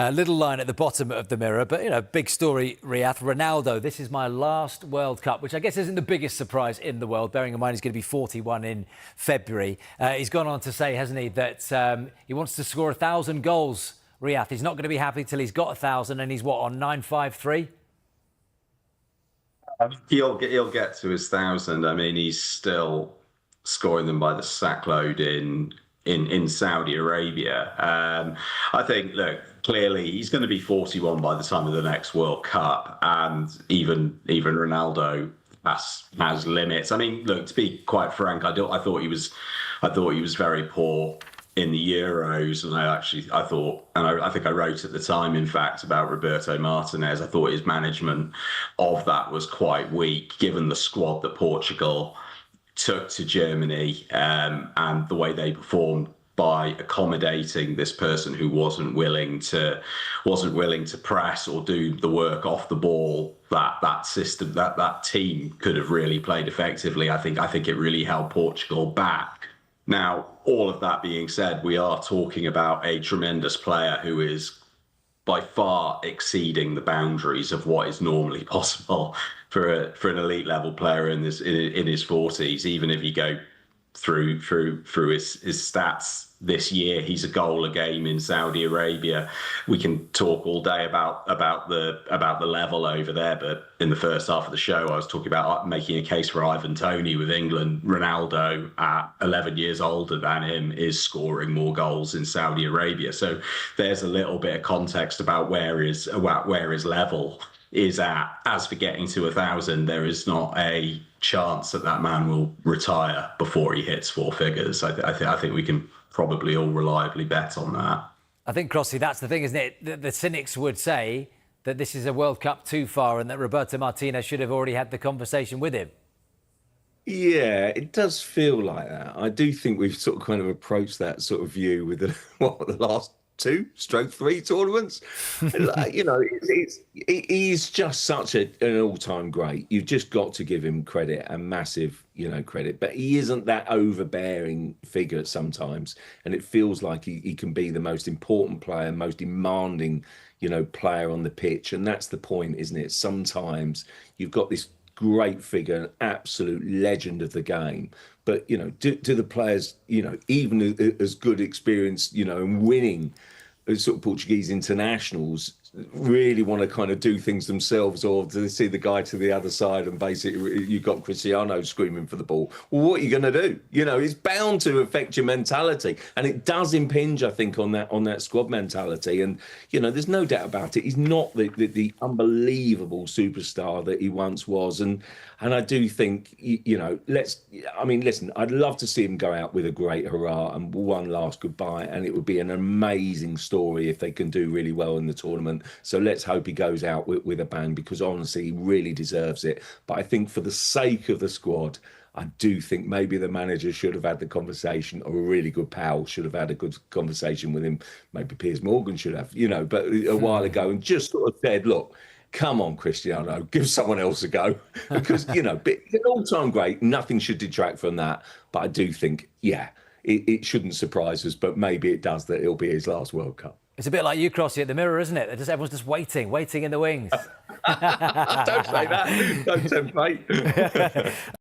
Little line at the bottom of the Mirror, but, big story, Riyadh. Ronaldo, this is my last World Cup, which I guess isn't the biggest surprise in the world, bearing in mind he's going to be 41 in February. He's gone on to say, hasn't he, that he wants to score 1,000 goals, Riyadh. He's not going to be happy till he's got 1,000, and he's, on 953? He'll get to his 1,000. I mean, he's still scoring them by the sackload in Saudi Arabia. I think, look, clearly he's going to be 41 by the time of the next World Cup, and even Ronaldo has limits. I mean, look, to be quite frank, I thought he was very poor in the Euros, and I think I wrote at the time, in fact, about Roberto Martinez. I thought his management of that was quite weak, given the squad that Portugal took to Germany, and the way they performed by accommodating this person who wasn't willing to press or do the work off the ball. That system, that team could have really played effectively. I think it really held Portugal back. Now, all of that being said, we are talking about a tremendous player who is by far exceeding the boundaries of what is normally possible for an elite level player in his 40s. Even if you go through his stats this year, he's a goal a game in Saudi Arabia. We can talk all day about the level over there, but in the first half of the show, I was talking about making a case for Ivan Toney with England. Ronaldo, at 11 years older than him, is scoring more goals in Saudi Arabia. So there's a little bit of context about where his level is at. As for getting to 1,000, there is not a chance that man will retire before he hits four figures. I think we can probably all reliably bet on that. I think, Crossy, that's the thing, isn't it? The cynics would say that this is a World Cup too far and that Roberto Martinez should have already had the conversation with him. Yeah, it does feel like that. I do think we've sort of kind of approached that sort of view with the last 2/3 tournaments. He's just such an all-time great. You've just got to give him credit, and massive, credit. But he isn't that overbearing figure sometimes, and it feels like he can be the most important player, most demanding, player on the pitch, and that's the point, isn't it? Sometimes you've got this great figure, an absolute legend of the game. But, do the players, even as good experience, and winning sort of Portuguese internationals, really want to kind of do things themselves, or do they see the guy to the other side and basically you've got Cristiano screaming for the ball? Well, what are you going to do? It's bound to affect your mentality, and it does impinge, I think, on that squad mentality. And there's no doubt about it. He's not the unbelievable superstar that he once was, and I do think listen, I'd love to see him go out with a great hurrah and one last goodbye, and it would be an amazing story if they can do really well in the tournament. So let's hope he goes out with a bang, because honestly, he really deserves it. But I think for the sake of the squad, I do think maybe the manager should have had the conversation, or a really good pal should have had a good conversation with him. Maybe Piers Morgan should have, but a while ago, and just sort of said, look, come on, Cristiano, give someone else a go. Because, he's an all-time great. Nothing should detract from that. But I do think, it shouldn't surprise us, but maybe it does, that it'll be his last World Cup. It's a bit like you, Crossy, at the Mirror, isn't it? Everyone's just waiting in the wings. Don't say that. Don't tempt fate.